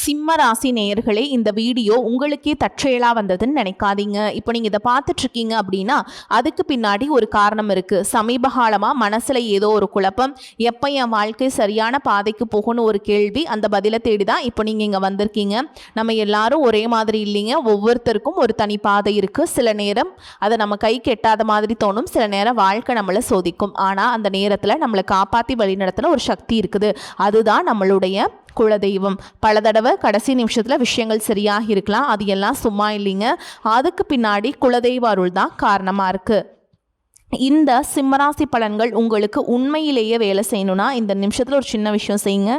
சிம்ம ராசி நேயர்களே, இந்த வீடியோ உங்களுக்கே தற்செயலாக வந்ததுன்னு நினைக்காதீங்க. இப்போ நீங்கள் இதை பார்த்துட்ருக்கீங்க அப்படின்னா அதுக்கு பின்னாடி ஒரு காரணம் இருக்குது. சமீப காலமாக மனசில் ஏதோ ஒரு குழப்பம், எப்போ என் வாழ்க்கை சரியான பாதைக்கு போகணும் ஒரு கேள்வி, அந்த பதிலை தேடி தான் இப்போ நீங்கள் இங்கே வந்திருக்கீங்க. நம்ம எல்லாரும் ஒரே மாதிரி இல்லைங்க, ஒவ்வொருத்தருக்கும் ஒரு தனி பாதை இருக்குது. சில நேரம் அதை நம்ம கை கெட்டாத மாதிரி தோணும், சில நேரம் வாழ்க்கை நம்மளை சோதிக்கும். ஆனால் அந்த நேரத்தில் நம்மளை காப்பாற்றி வழிநடத்துகிற ஒரு சக்தி இருக்குது, அதுதான் நம்மளுடைய குலதெய்வம். பல தடவை கடைசி நிமிஷத்தில் விஷயங்கள் சரியாக இருக்கலாம், அது எல்லாம் சும்மா இல்லைங்க. அதுக்கு பின்னாடி குலதெய்வ அருள் தான் காரணமாக இருக்குது. இந்த சிம்மராசி பலன்கள் உங்களுக்கு உண்மையிலேயே வேலை செய்யணும்னா இந்த நிமிஷத்தில் ஒரு சின்ன விஷயம் செய்யுங்க.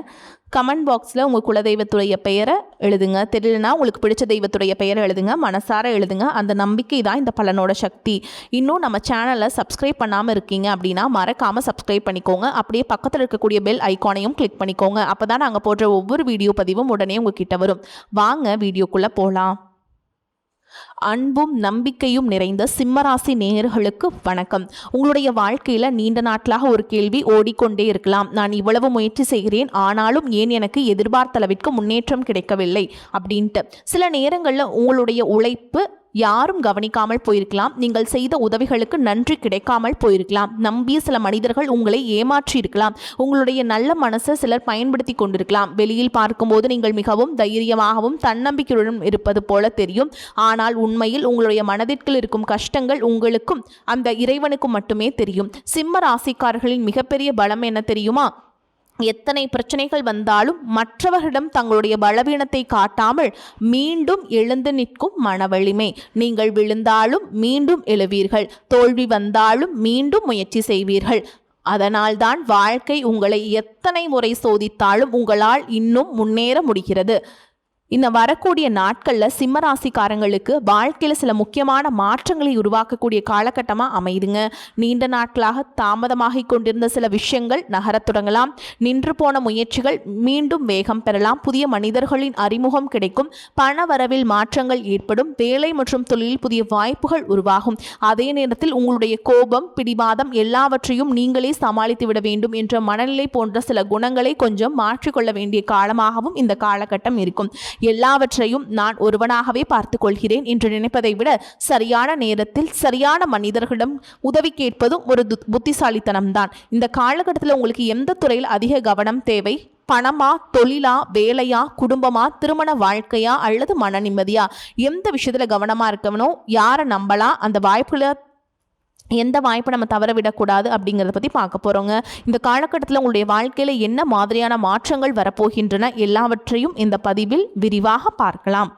கமெண்ட் பாக்ஸில் உங்கள் குலதெய்வத்துடைய பெயரை எழுதுங்க. தெரியலனா உங்களுக்கு பிடிச்ச தெய்வத்துடைய பெயரை எழுதுங்க, மனசார எழுதுங்க. அந்த நம்பிக்கை தான் இந்த பலனோட சக்தி. இன்னும் நம்ம சேனலை சப்ஸ்கிரைப் பண்ணாமல் இருக்கீங்க அப்படின்னா மறக்காமல் சப்ஸ்கிரைப் பண்ணிக்கோங்க. அப்படியே பக்கத்தில் இருக்கக்கூடிய பெல் ஐக்கானையும் கிளிக் பண்ணிக்கோங்க. அப்போ தான் நாங்கள் போடுற ஒவ்வொரு வீடியோ பதிவும் உடனே உங்ககிட்ட வரும். வாங்க வீடியோக்குள்ளே போகலாம். அன்பும் நம்பிக்கையும் நிறைந்த சிம்மராசி நேயர்களுக்கு வணக்கம். உங்களுடைய வாழ்க்கையில் நீண்ட நாட்களாக ஒரு கேள்வி ஓடிக்கொண்டே இருக்கலாம். நான் இவ்வளவு முயற்சி செய்கிறேன், ஆனாலும் ஏன் எனக்கு எதிர்பார்த்த அளவிற்கு முன்னேற்றம் கிடைக்கவில்லை அப்படின்ட்டு. சில நேரங்களில் உங்களுடைய உழைப்பு யாரும் கவனிக்காமல் போயிருக்கலாம், நீங்கள் செய்த உதவிகளுக்கு நன்றி கிடைக்காமல் போயிருக்கலாம், நம்பிய சில மனிதர்கள் உங்களை ஏமாற்றி இருக்கலாம், உங்களுடைய நல்ல மனசை சிலர் பயன்படுத்தி கொண்டிருக்கலாம். வெளியில் பார்க்கும்போது நீங்கள் மிகவும் தைரியமாகவும் தன்னம்பிக்கையுடன் இருப்பது போல தெரியும். ஆனால் உண்மையில் உங்களுடைய மனதிற்குள் இருக்கும் கஷ்டங்கள் உங்களுக்கும் அந்த இறைவனுக்கும் மட்டுமே தெரியும். சிம்ம ராசிக்காரர்களின் மிகப்பெரிய பலம் என்ன தெரியுமா? எத்தனை பிரச்சனைகள் வந்தாலும் மற்றவர்களிடம் தங்களுடைய பலவீனத்தை காட்டாமல் மீண்டும் எழுந்து நிற்கும் மனவலிமை. நீங்கள் விழுந்தாலும் மீண்டும் எழுவீர்கள், தோல்வி வந்தாலும் மீண்டும் முயற்சி செய்வீர்கள். அதனால்தான் வாழ்க்கை உங்களை எத்தனை முறை சோதித்தாலும் உங்களால் இன்னும் முன்னேற முடிகிறது. இந்த வரக்கூடிய நாட்களில் சிம்மராசிக்காரங்களுக்கு வாழ்க்கையில் சில முக்கியமான மாற்றங்களை உருவாக்கக்கூடிய காலகட்டமாக அமைதுங்க. நீண்ட நாட்களாக தாமதமாகிக் கொண்டிருந்த சில விஷயங்கள் நகரத் தொடங்கலாம். நின்று போன முயற்சிகள் மீண்டும் வேகம் பெறலாம். புதிய மனிதர்களின் அறிமுகம் கிடைக்கும். பண வரவில் மாற்றங்கள் ஏற்படும். வேலை மற்றும் தொழிலில் புதிய வாய்ப்புகள் உருவாகும். அதே நேரத்தில் உங்களுடைய கோபம், பிடிவாதம் எல்லாவற்றையும் நீங்களே சமாளித்து விட வேண்டும் என்ற மனநிலை போன்ற சில குணங்களை கொஞ்சம் மாற்றிக்கொள்ள வேண்டிய காலமாகவும் இந்த காலகட்டம் இருக்கும். எல்லாவற்றையும் நான் ஒருவனாகவே பார்த்து கொள்கிறேன் என்று நினைப்பதை விட சரியான நேரத்தில் சரியான மனிதர்களிடம் உதவி கேட்பதும் ஒரு புத்திசாலித்தனம்தான். இந்த காலகட்டத்தில் உங்களுக்கு எந்த துறையில் அதிக கவனம் தேவை? பணமா, தொழிலா, வேலையா, குடும்பமா, திருமண வாழ்க்கையா அல்லது மன நிம்மதியா? எந்த விஷயத்துல கவனமா இருக்கணும்? யாரை நம்பலாம்? அந்த வாய்ப்புகளை எந்த வாய்ப்பை நம்ம தவற விடக்கூடாது அப்படிங்கிறத பற்றி பார்க்க போகிறோங்க. இந்த காலகட்டத்தில் உங்களுடைய வாழ்க்கையில் என்ன மாதிரியான மாற்றங்கள் வரப்போகின்றன எல்லாவற்றையும் இந்த பதிவில் விரிவாக பார்க்கலாம்.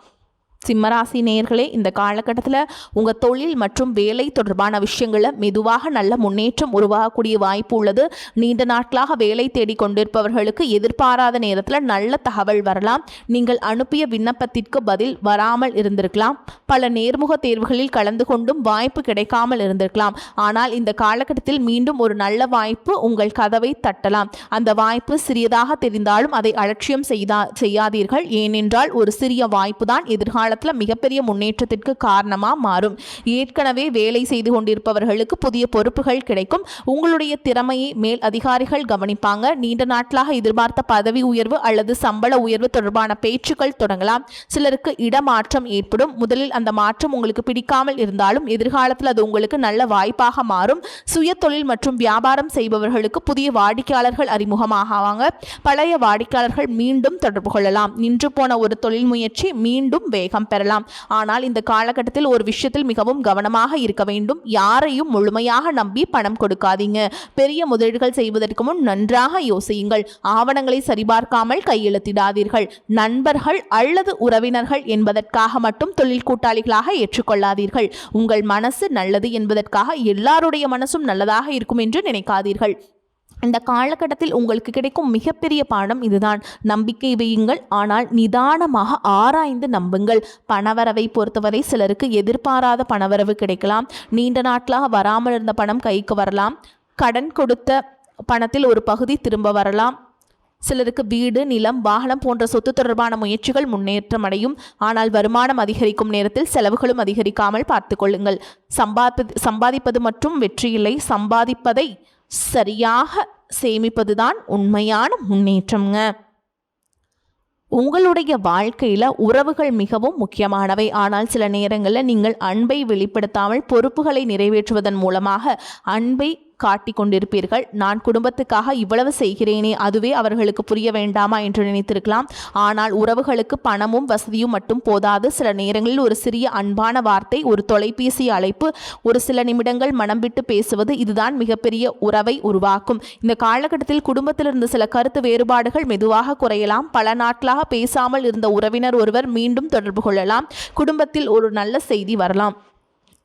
சிம்மராசி நேயர்களே, இந்த காலகட்டத்தில் உங்கள் தொழில் மற்றும் வேலை தொடர்பான விஷயங்களில் மெதுவாக நல்ல முன்னேற்றம் உருவாகக்கூடிய வாய்ப்பு உள்ளது. நீண்ட நாட்களாக வேலை தேடி கொண்டிருப்பவர்களுக்கு எதிர்பாராத நேரத்தில் நல்ல தகவல் வரலாம். நீங்கள் அனுப்பிய விண்ணப்பத்திற்கு பதில் வராமல் இருந்திருக்கலாம். பல நேர்முக தேர்வுகளில் கலந்து கொண்டும் வாய்ப்பு கிடைக்காமல் இருந்திருக்கலாம். ஆனால் இந்த காலகட்டத்தில் மீண்டும் ஒரு நல்ல வாய்ப்பு உங்கள் கதவை தட்டலாம். அந்த வாய்ப்பு சிறியதாக தெரிந்தாலும் அதை அலட்சியம் செய்யாதீர்கள். ஏனென்றால் ஒரு சிறிய வாய்ப்பு தான் எதிர்கால மிகப்பெரிய முன்னேற்றத்திற்கு காரணமா மாறும். ஏற்கனவே வேலை செய்து கொண்டிருப்பவர்களுக்கு புதிய பொறுப்புகள் கிடைக்கும். உங்களுடைய திறமையை மேல் அதிகாரிகள் கவனிப்பாங்க. நீண்ட நாட்களாக எதிர்பார்த்த பதவி உயர்வு அல்லது சம்பள உயர்வு தொடர்பான பேச்சுக்கள் தொடங்கலாம். சிலருக்கு இடமாற்றம் ஏற்படும். முதலில் அந்த மாற்றம் உங்களுக்கு பிடிக்காமல் இருந்தாலும் எதிர்காலத்தில் அது உங்களுக்கு நல்ல வாய்ப்பாக மாறும். சுய தொழில் மற்றும் வியாபாரம் செய்பவர்களுக்கு புதிய வாடிக்கையாளர்கள் அறிமுகமாகுவாங்க. பழைய வாடிக்கையாளர்கள் மீண்டும் தொடர்பு கொள்ளலாம். நின்று போன ஒரு தொழில் முயற்சி மீண்டும் வேகம் பெறலாம். ஆனால் இந்த காலகட்டத்தில் ஒரு விஷயத்தில் மிகவும் கவனமாக இருக்க வேண்டும். யாரையும் முழுமையாக நம்பி பணம் கொடுக்காதீங்க. பெரிய முதலீடுகள் செய்வதற்கு முன் நன்றாக யோசியுங்கள். ஆவணங்களை சரிபார்க்காமல் கையெழுத்திடாதீர்கள். நண்பர்கள் அல்லது உறவினர்கள் என்பதற்காக மட்டும் தொழில் கூட்டாளிகளாக ஏற்றுக்கொள்ளாதீர்கள். உங்கள் மனசு நல்லது என்பதற்காக எல்லாருடைய மனசும் நல்லதாக இருக்கும் என்று நினைக்காதீர்கள். இந்த காலகட்டத்தில் உங்களுக்கு கிடைக்கும் மிகப்பெரிய பாடம் இதுதான். நம்பிக்கை வையுங்கள், ஆனால் நிதானமாக ஆராய்ந்து நம்புங்கள். பணவரவை பொறுத்தவரை சிலருக்கு எதிர்பாராத பணவரவு கிடைக்கலாம். நீண்ட நாட்களாக வராமல் இருந்த பணம் கைக்கு வரலாம். கடன் கொடுத்த பணத்தில் ஒரு பகுதி திரும்ப வரலாம். சிலருக்கு வீடு, நிலம், வாகனம் போன்ற சொத்து தொடர்பான முயற்சிகள் முன்னேற்றம் அடையும். ஆனால் வருமானம் அதிகரிக்கும் நேரத்தில் செலவுகளும் அதிகரிக்காமல் பார்த்து கொள்ளுங்கள். சம்பாதிப்பது மற்றும் வெற்றி இல்லை, சம்பாதிப்பதை சரியாக சேமிப்பதுதான் உண்மையான முன்னேற்றம்ங்க. உங்களுடைய வாழ்க்கையில் உறவுகள் மிகவும் முக்கியமானவை. ஆனால் சில நேரங்களில் நீங்கள் அன்பை வெளிப்படுத்தாமல் பொறுப்புகளை நிறைவேற்றுவதன் மூலமாக அன்பை காட்டிக் கொண்டிருப்பீர்கள். நான் குடும்பத்துக்காக இவ்வளவு செய்கிறேனே, அதுவே அவர்களுக்கு புரிய வேண்டாமா என்று நினைத்திருக்கலாம். ஆனால் உறவுகளுக்கு பணமும் வசதியும் மட்டும் போதாது. சில நேரங்களில் ஒரு சிறிய அன்பான வார்த்தை, ஒரு தொலைபேசி அழைப்பு, ஒரு சில நிமிடங்கள் மனம் விட்டு பேசுவது, இதுதான் மிகப்பெரிய உறவை உருவாக்கும். இந்த காலகட்டத்தில் குடும்பத்தில் இருந்த சில கருத்து வேறுபாடுகள் மெதுவாக குறையலாம். பல நாட்களாக பேசாமல் இருந்த உறவினர் ஒருவர் மீண்டும் தொடர்பு கொள்ளலாம். குடும்பத்தில் ஒரு நல்ல செய்தி வரலாம்.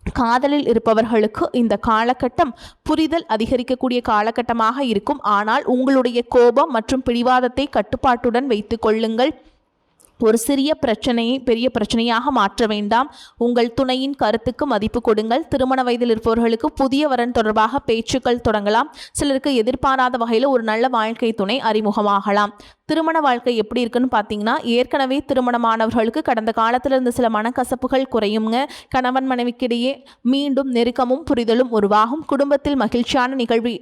காதலில் இருப்பவர்களுக்கு இந்த காலகட்டம் புரிதல் அதிகரிக்கக்கூடிய காலகட்டமாக இருக்கும். ஆனால் உங்களுடைய கோபம் மற்றும் பிடிவாதத்தை கட்டுப்பாட்டுடன் வைத்துக் கொள்ளுங்கள். ஒரு சிறிய பிரச்சனையை பெரிய பிரச்சனையாக மாற்ற வேண்டாம். உங்கள் துணையின் கருத்துக்கு மதிப்பு கொடுங்கள். திருமண வயதில் இருப்பவர்களுக்கு புதிய வரன் தொடர்பாக பேச்சுக்கள் தொடங்கலாம். சிலருக்கு எதிர்பாராத வகையில் ஒரு நல்ல வாழ்க்கை துணை அறிமுகமாகலாம். திருமண வாழ்க்கை எப்படி இருக்குன்னு பார்த்தீங்கன்னா, ஏற்கனவே திருமணமானவர்களுக்கு கடந்த காலத்தில் இருந்த சில மனக்கசப்புகள் குறையுங்க. கணவன் மனைவிக்கிடையே மீண்டும் நெருக்கமும் புரிதலும் உருவாகும். குடும்பத்தில் மகிழ்ச்சியான நிகழ்வு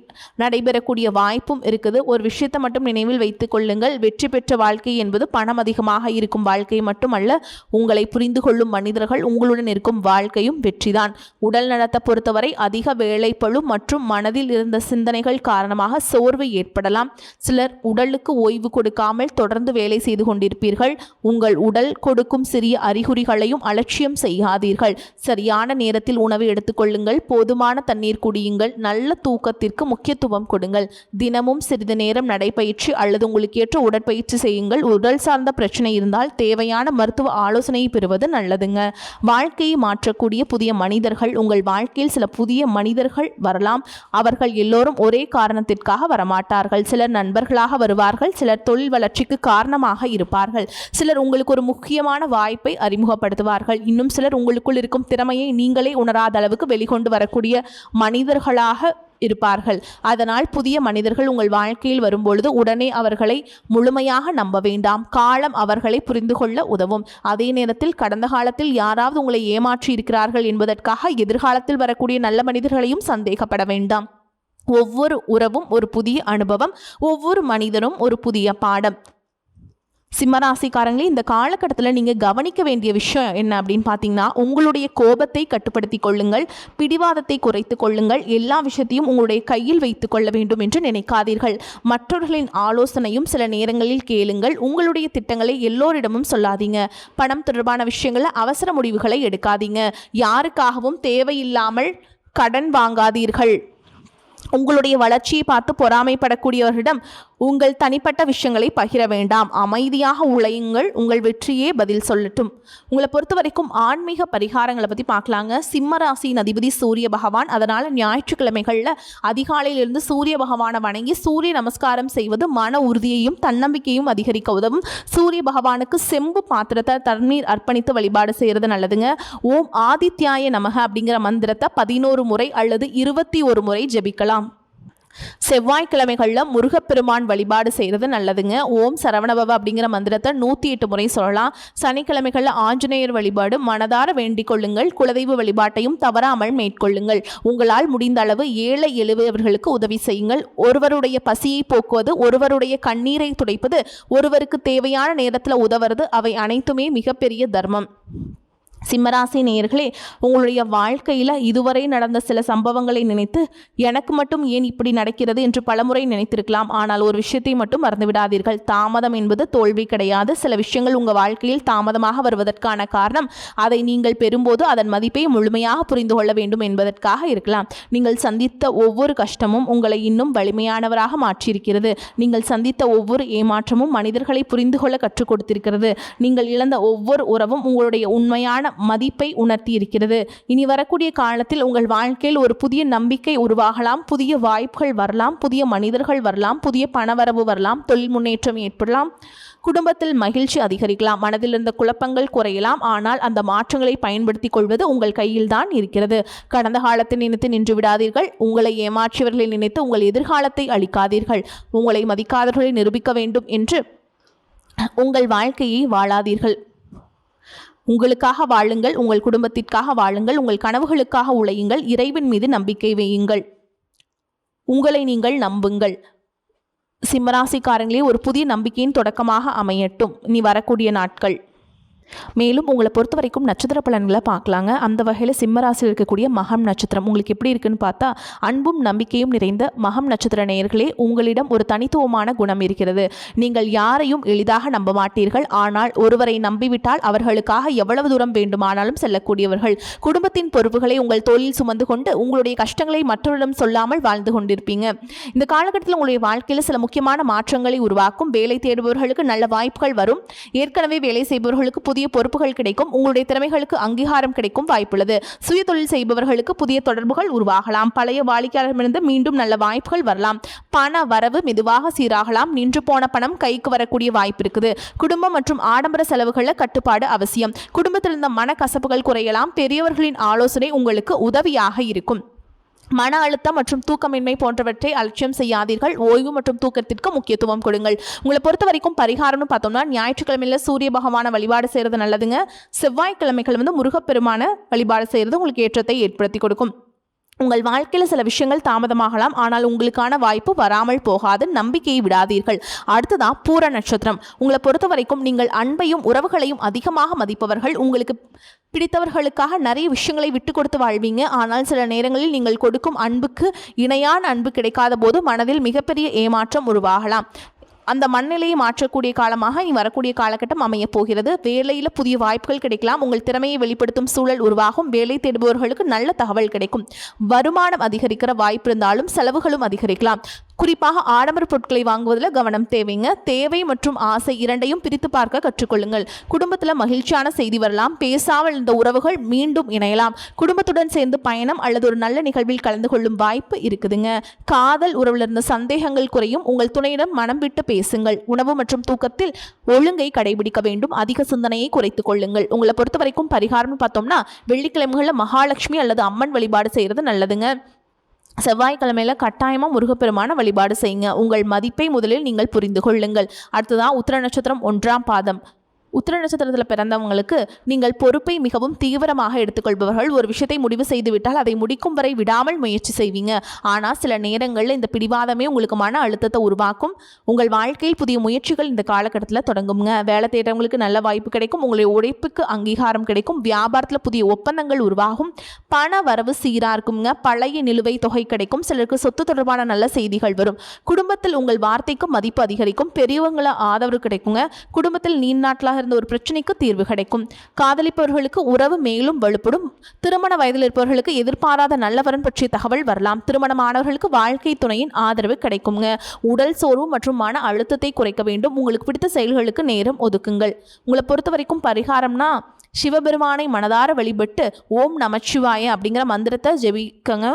நடைபெறக்கூடிய வாய்ப்பும் இருக்குது. ஒரு விஷயத்தை மட்டும் நினைவில் வைத்துக் கொள்ளுங்கள். வெற்றி பெற்ற வாழ்க்கை என்பது பணம் அதிகமாக இருக்கும் வாழ்க்கை மட்டுமல்ல, உங்களை புரிந்து கொள்ளும் மனிதர்கள் உங்களுடன் இருக்கும் வாழ்க்கையும் வெற்றிதான். உடல் நலத்தை பொறுத்தவரை அதிக வேலைப்பளு மற்றும் மனதில் இருந்த சிந்தனைகள் காரணமாக சோர்வு ஏற்படலாம். சிலர் உடலுக்கு ஓய்வு கொடுக்காமல் தொடர்ந்து வேலை செய்து கொண்டிருப்பீர்கள். உங்கள் உடல் கொடுக்கும் சிறிய அறிகுறிகளையும் அலட்சியம் செய்யாதீர்கள். சரியான நேரத்தில் உணவு எடுத்துக்கொள்ளுங்கள். போதுமான தண்ணீர் குடியுங்கள். நல்ல தூக்கத்திற்கு முக்கியத்துவம் கொடுங்கள். தினமும் சிறிது நேரம் நடைபயிற்சி அல்லது உங்களுக்கு ஏற்ற உடற்பயிற்சி செய்யுங்கள். உடல் சார்ந்த பிரச்சனை இருந்தால் தேவையான மருத்துவ ஆலோசனையை பெறுவது நல்லதுங்க. வாழ்க்கையை மாற்றக்கூடிய புதிய மனிதர்கள் உங்கள் வாழ்க்கையில் சில புதிய மனிதர்கள் வரலாம். அவர்கள் எல்லோரும் ஒரே காரணத்திற்காக வரமாட்டார்கள். சிலர் நண்பர்களாக வருவார்கள். சிலர் தொழில் வளர்ச்சிக்கு காரணமாக இருப்பார்கள். சிலர் உங்களுக்கு ஒரு முக்கியமான வாய்ப்பை அறிமுகப்படுத்துவார்கள். இன்னும் சிலர் உங்களுக்குள் இருக்கும் திறமையை நீங்களே உணராத அளவுக்கு வெளிக்கொண்டு வரக்கூடிய மனிதர்களாக இருப்பார்கள். அதனால் புதிய மனிதர்கள் உங்கள் வாழ்க்கையில் வரும்பொழுது உடனே அவர்களை முழுமையாக நம்ப வேண்டாம். காலம் அவர்களை புரிந்து கொள்ள உதவும். அதே நேரத்தில் கடந்த காலத்தில் யாராவது உங்களை ஏமாற்றி இருக்கிறார்கள் என்பதற்காக எதிர்காலத்தில் வரக்கூடிய நல்ல மனிதர்களையும் சந்தேகப்பட வேண்டாம். ஒவ்வொரு உறவும் ஒரு புதிய அனுபவம், ஒவ்வொரு மனிதனும் ஒரு புதிய பாடம். சிம்மராசிக்காரங்களே, இந்த காலகட்டத்தில் நீங்கள் கவனிக்க வேண்டிய விஷயம் என்ன அப்படின்னு பார்த்தீங்கன்னா, உங்களுடைய கோபத்தை கட்டுப்படுத்தி கொள்ளுங்கள். பிடிவாதத்தை குறைத்து கொள்ளுங்கள். எல்லா விஷயத்தையும் உங்களுடைய கையில் வைத்து கொள்ள வேண்டும் என்று நினைக்காதீர்கள். மற்றவர்களின் ஆலோசனையும் சில நேரங்களில் கேளுங்கள். உங்களுடைய திட்டங்களை எல்லோரிடமும் சொல்லாதீங்க. பணம் தொடர்பான விஷயங்களில் அவசர முடிவுகளை எடுக்காதீங்க. யாருக்காகவும் தேவையில்லாமல் கடன் வாங்காதீர்கள். உங்களுடைய வளர்ச்சியை பார்த்து பொறாமைப்படக்கூடியவர்களிடம் உங்கள் தனிப்பட்ட விஷயங்களை பகிர வேண்டாம். அமைதியாக உழையுங்கள். உங்கள் வெற்றியே பதில் சொல்லட்டும். உங்களை பொறுத்த வரைக்கும் ஆன்மீக பரிகாரங்களை பற்றி பார்க்கலாங்க. சிம்ம ராசியின் அதிபதி சூரிய பகவான். அதனால் ஞாயிற்றுக்கிழமைகளில் அதிகாலையிலிருந்து சூரிய பகவானை வணங்கி சூரிய நமஸ்காரம் செய்வது மன உறுதியையும் தன்னம்பிக்கையும் அதிகரிக்க உதவும். சூரிய பகவானுக்கு செம்பு பாத்திரத்தை தண்ணீர் அர்ப்பணித்து வழிபாடு செய்கிறது நல்லதுங்க. ஓம் ஆதித்யாய நமக அப்படிங்கிற மந்திரத்தை 11 முறை அல்லது 21 முறை ஜெபிக்கலாம். செவ்வாய்க்கிழமைகளில் முருகப்பெருமான் வழிபாடு செய்கிறது நல்லதுங்க. ஓம் சரவணபவ அப்படிங்கிற மந்திரத்தை 108 முறை சொல்லலாம். சனிக்கிழமைகளில் ஆஞ்சநேயர் வழிபாடு மனதார வேண்டிக் கொள்ளுங்கள். குலதெய்வ வழிபாட்டையும் தவறாமல் மேற்கொள்ளுங்கள். உங்களால் முடிந்த அளவு ஏழை எளியவர்களுக்கு உதவி செய்யுங்கள். ஒருவருடைய பசியை போக்குவது, ஒருவருடைய கண்ணீரை துடைப்பது, ஒருவருக்கு தேவையான நேரத்தில் உதவுறது, அவை அனைத்துமே மிகப்பெரிய தர்மம். சிம்மராசி நேயர்களே, உங்களுடைய வாழ்க்கையில் இதுவரை நடந்த சில சம்பவங்களை நினைத்து எனக்கு மட்டும் ஏன் இப்படி நடக்கிறது என்று பலமுறை நினைத்திருக்கலாம். ஆனால் ஒரு விஷயத்தை மட்டும் மறந்துவிடாதீர்கள். தாமதம் என்பது தோல்வி கிடையாது. சில விஷயங்கள் உங்கள் வாழ்க்கையில் தாமதமாக வருவதற்கான காரணம் அதை நீங்கள் பெறும்போது அதன் மதிப்பை முழுமையாக புரிந்து கொள்ள வேண்டும் என்பதற்காக இருக்கலாம். நீங்கள் சந்தித்த ஒவ்வொரு கஷ்டமும் உங்களை இன்னும் வலிமையானவராக மாற்றியிருக்கிறது. நீங்கள் சந்தித்த ஒவ்வொரு ஏமாற்றமும் மனிதர்களை புரிந்து கொள்ள கற்றுக் கொடுத்திருக்கிறது. நீங்கள் இழந்த ஒவ்வொரு உறவும் உங்களுடைய உண்மையான மதிப்பை உணர்த்தி இருக்கிறது. இனி வரக்கூடிய காலத்தில் உங்கள் வாழ்க்கையில் ஒரு புதிய நம்பிக்கை உருவாகலாம். புதிய வாய்ப்புகள் வரலாம். புதிய மனிதர்கள் வரலாம். புதிய பணவரவு வரலாம். தொழில் முன்னேற்றம் ஏற்படலாம். குடும்பத்தில் மகிழ்ச்சி அதிகரிக்கலாம். மனதில் இருந்த குழப்பங்கள் குறையலாம். ஆனால் அந்த மாற்றங்களை பயன்படுத்திக் கொள்வது உங்கள் கையில் தான் இருக்கிறது. கடந்த காலத்தை நினைத்து நின்று விடாதீர்கள். உங்களை ஏமாற்றியவர்களை நினைத்து உங்கள் எதிர்காலத்தை அளிக்காதீர்கள். உங்களை மதிக்காதவர்களை நிரூபிக்க வேண்டும் என்று உங்கள் வாழ்க்கையை வாழாதீர்கள். உங்களுக்காக வாழுங்கள். உங்கள் குடும்பத்திற்காக வாழுங்கள். உங்கள் கனவுகளுக்காக உழையுங்கள். இறைவன் மீது நம்பிக்கை வையுங்கள். உங்களை நீங்கள் நம்புங்கள். சிம்மராசிக்காரங்களே ஒரு புதிய நம்பிக்கையின் தொடக்கமாக அமையட்டும் இனி வரக்கூடிய நாட்கள். மேலும் உங்களை பொறுத்த வரைக்கும் நட்சத்திர பலன்களை பார்க்கலாங்க. அந்த வகையில் சிம்மராசியில் இருக்கக்கூடிய மகம் நட்சத்திரம் உங்களுக்கு எப்படி இருக்குன்னு பார்த்தா, அன்பும் நம்பிக்கையும் நிறைந்த மகம் நட்சத்திர நேயர்களே, உங்களிடம் ஒரு தனித்துவமான குணம் இருக்கிறது. நீங்கள் யாரையும் எளிதாக நம்ப மாட்டீர்கள். ஆனால் ஒருவரை நம்பிவிட்டால் அவர்களுக்காக எவ்வளவு தூரம் வேண்டுமானாலும் செல்லக்கூடியவர்கள். குடும்பத்தின் பொறுப்புகளை உங்கள் தோளில் சுமந்து கொண்டு உங்களுடைய கஷ்டங்களை மற்றவரிடம் சொல்லாமல் வாழ்ந்து கொண்டிருப்பீங்க. இந்த காலகட்டத்தில் உங்களுடைய வாழ்க்கையில் சில முக்கியமான மாற்றங்களை உருவாக்கும். வேலை தேடுபவர்களுக்கு நல்ல வாய்ப்புகள் வரும். ஏற்கனவே வேலை செய்பவர்களுக்கு புதிய பொறுப்புகள் கிடைக்கும். உங்களுடைய திறமைகளுக்கு அங்கீகாரம் கிடைக்கும் வாய்ப்புள்ளது. சுய தொழில் செய்பவர்களுக்கு புதிய தொடர்புகள் உருவாகலாம். பழைய வாடிக்கையாளரிடமிருந்து மீண்டும் நல்ல வாய்ப்புகள் வரலாம். பண வரவு மெதுவாக சீராகலாம். நின்று போன பணம் கைக்கு வரக்கூடிய வாய்ப்பு இருக்குது. குடும்பம் மற்றும் ஆடம்பர செலவுகளில் கட்டுப்பாடு அவசியம். குடும்பத்தில் இருந்த மனக்கசப்புகள் குறையலாம். பெரியவர்களின் ஆலோசனை உங்களுக்கு உதவியாக இருக்கும். மன அழுத்தம் மற்றும் தூக்கமின்மை போன்றவற்றை அலட்சியம் செய்யாதீர்கள். ஓய்வு மற்றும் தூக்கத்திற்கு முக்கியத்துவம் கொடுங்கள். உங்களை பொறுத்த வரைக்கும் பரிகாரம்னு பார்த்தோம்னா, ஞாயிற்றுக்கிழமையில் சூரிய பகவான வழிபாடு செய்கிறது நல்லதுங்க. செவ்வாய்க்கிழமைகள் முருகப்பெருமான வழிபாடு செய்கிறது உங்களுக்கு ஏற்றத்தை ஏற்படுத்தி கொடுக்கும். உங்கள் வாழ்க்கையில் சில விஷயங்கள் தாமதமாகலாம். ஆனால் உங்களுக்கான வாய்ப்பு வராமல் போகாது. நம்பிக்கையை விடாதீர்கள். அடுத்ததான் பூர நட்சத்திரம். உங்களை பொறுத்த வரைக்கும் நீங்கள் அன்பையும் உறவுகளையும் அதிகமாக மதிப்பவர்கள். உங்களுக்கு பிடித்தவர்களுக்காக நிறைய விஷயங்களை விட்டு கொடுத்து வாழ்வீங்க. ஆனால் சில நேரங்களில் நீங்கள் கொடுக்கும் அன்புக்கு இணையான அன்பு கிடைக்காத போது மனதில் மிகப்பெரிய ஏமாற்றம் உருவாகலாம். அந்த மனநிலையை மாற்றக்கூடிய காலமாக இனி வரக்கூடிய காலகட்டம் அமையப் போகிறது. வேலையில் புதிய வாய்ப்புகள் கிடைக்கலாம். உங்கள் திறமையை வெளிப்படுத்தும் சூழல் உருவாகும். வேலை தேடுபவர்களுக்கு நல்ல தகவல் கிடைக்கும். வருமானம் அதிகரிக்கிற வாய்ப்பு இருந்தாலும் செலவுகளும் அதிகரிக்கலாம். குறிப்பாக ஆடம்பர பொருட்களை வாங்குவதில் கவனம் தேவைங்க. தேவை மற்றும் ஆசை இரண்டையும் பிரித்து பார்க்க கற்றுக்கொள்ளுங்கள். குடும்பத்தில் மகிழ்ச்சியான செய்தி வரலாம். பேசாமல் இருந்த உறவுகள் மீண்டும் இணையலாம். குடும்பத்துடன் சேர்ந்து பயணம் அல்லது ஒரு நல்ல நிகழ்வில் கலந்து கொள்ளும் வாய்ப்பு இருக்குதுங்க. காதல் உறவில் இருந்த சந்தேகங்கள் குறையும். உங்கள் துணையிடம் மனம் விட்டு பேசுங்கள். உணவு மற்றும் தூக்கத்தில் ஒழுங்கை கடைபிடிக்க வேண்டும். அதிக சிந்தனையை குறைத்துக் கொள்ளுங்கள். உங்களை பொறுத்த வரைக்கும் பரிகாரம்னு பார்த்தோம்னா, வெள்ளிக்கிழமைகளில் மகாலட்சுமி அல்லது அம்மன் வழிபாடு செய்கிறது நல்லதுங்க. செவ்வாய்க்கிழமையில் கட்டாயமாக முருகப்பெருமான வழிபாடு செய்யுங்க. உங்கள் மதிப்பை முதலில் நீங்கள் புரிந்து கொள்ளுங்கள். அடுத்ததான் உத்திர நட்சத்திரம் 1ஆம் பாதம். உத்திர நட்சத்திரத்தில் பிறந்தவங்களுக்கு நீங்கள் பொறுப்பை மிகவும் தீவிரமாக எடுத்துக்கொள்பவர்கள். ஒரு விஷயத்தை முடிவு செய்துவிட்டால் அதை முடிக்கும் வரை விடாமல் முயற்சி செய்வீங்க. ஆனால் சில நேரங்களில் இந்த பிடிவாதமே உங்களுக்கு மன அழுத்தத்தை உருவாக்கும். உங்கள் வாழ்க்கையில் புதிய முயற்சிகள் இந்த காலகட்டத்தில் தொடங்குங்க. வேலை தேடுறவங்களுக்கு நல்ல வாய்ப்பு கிடைக்கும். உங்களுடைய உழைப்புக்கு அங்கீகாரம் கிடைக்கும். வியாபாரத்தில் புதிய ஒப்பந்தங்கள் உருவாகும். பண வரவு சீராக இருக்குங்க. பழைய நிலுவை தொகை கிடைக்கும். சிலருக்கு சொத்து தொடர்பான நல்ல செய்திகள் வரும். குடும்பத்தில் உங்கள் வார்த்தைக்கு மதிப்பு அதிகரிக்கும். பெரியவங்கள ஆதரவு கிடைக்குங்க. குடும்பத்தில் நீண்ட நாட்களாக இருந்த ஒரு பிரச்சனைக்கு தீர்வு கிடைக்கும். காதலிப்பவர்களுக்கு உறவு மேலும் வலுப்படும். திருமண வயதில் இருப்பவர்களுக்கு எதிர்பாராத நல்லவரன் பற்றிய தகவல் வரலாம். திருமணமானவர்களுக்கு வாழ்க்கை துணையின் ஆதரவு கிடைக்குங்க. உடல் சோர்வு மற்றும் மன அழுத்தத்தை குறைக்க வேண்டும். உங்களுக்கு பிடித்த செயல்களுக்கு நேரம் ஒதுக்குங்கள். உங்களை பொறுத்த வரைக்கும் பரிகாரம்னா, சிவபெருமானை மனதார வழிபட்டு ஓம் நமச்சிவாய அப்படிங்கிற மந்திரத்தை ஜெபிக்கங்க.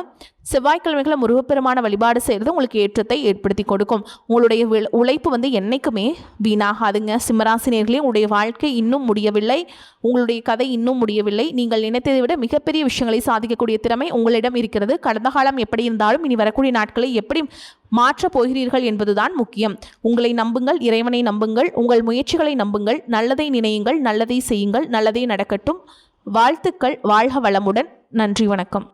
செவ்வாய்க்கிழமைகளை முருகப்பெருமான வழிபாடு செய்கிறது உங்களுக்கு ஏற்றத்தை ஏற்படுத்தி கொடுக்கும். உங்களுடைய உழைப்பு என்னைக்குமே வீணாகாதுங்க. சிம்மராசினியர்களே, உங்களுடைய வாழ்க்கை இன்னும் முடியவில்லை. உங்களுடைய கதை இன்னும் முடியவில்லை. நீங்கள் நினைத்ததை விட மிகப்பெரிய விஷயங்களை சாதிக்கக்கூடிய திறமை உங்களிடம் இருக்கிறது. கடந்த காலம் எப்படி இருந்தாலும் இனி வரக்கூடிய நாட்களை எப்படி மாற்றப் போகிறீர்கள் என்பதுதான் முக்கியம். உங்களை நம்புங்கள். இறைவனை நம்புங்கள். உங்கள் முயற்சிகளை நம்புங்கள். நல்லதை நினையுங்கள். நல்லதை செய்யுங்கள். நல்லதே நடக்கட்டும். வாழ்த்துக்கள். வாழ்க வளமுடன். நன்றி, வணக்கம்.